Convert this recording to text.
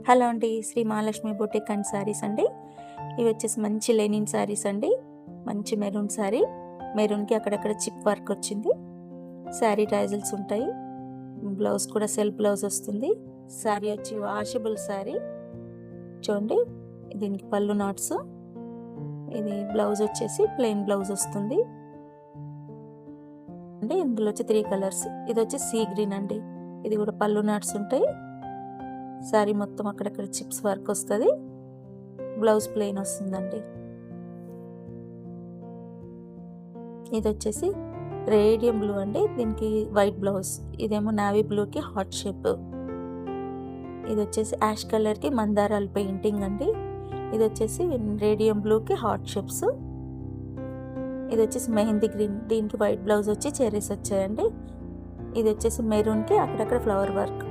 Hello అండి, Shri Mahalakshmi boutique and saris అండి. ఇవి వచ్చేసి మంచి లెనిన్ శారీస్ అండి. మంచి మెరూన్ శారీ, మెరూన్కి అక్కడక్కడ చిప్ వర్క్ వచ్చింది. శారీ టైజల్స్ ఉంటాయి. బ్లౌజ్ కూడా సెల్ఫ్ బ్లౌజ్ వస్తుంది. శారీ వచ్చి వాషబుల్ శారీ చూడండి. దీనికి పళ్ళు నాట్స్, ఇది బ్లౌజ్ వచ్చేసి ప్లెయిన్ బ్లౌజ్ వస్తుంది అండి. ఇందులో వచ్చి 3 కలర్స్. ఇది వచ్చి సీ గ్రీన్ అండి. ఇది కూడా పళ్ళు నాట్స్ ఉంటాయి. శారీ మొత్తం అక్కడక్కడ చిప్స్ వర్క్ వస్తుంది. బ్లౌజ్ ప్లెయిన్ వస్తుందండి. ఇది వచ్చేసి రేడియం బ్లూ అండి. దీనికి వైట్ బ్లౌజ్. ఇదేమో నావీ బ్లూకి హార్ట్ షేప్. ఇది వచ్చేసి యాష్ కలర్కి మందారాలు పెయింటింగ్ అండి. ఇది వచ్చేసి రేడియం బ్లూకి హార్ట్ షేప్స్. ఇది వచ్చేసి మెహందీ గ్రీన్. దీనికి వైట్ బ్లౌజ్ వచ్చి చెరీస్ వచ్చాయండి. ఇది వచ్చేసి మెరూన్కి అక్కడక్కడ ఫ్లవర్ వర్క్.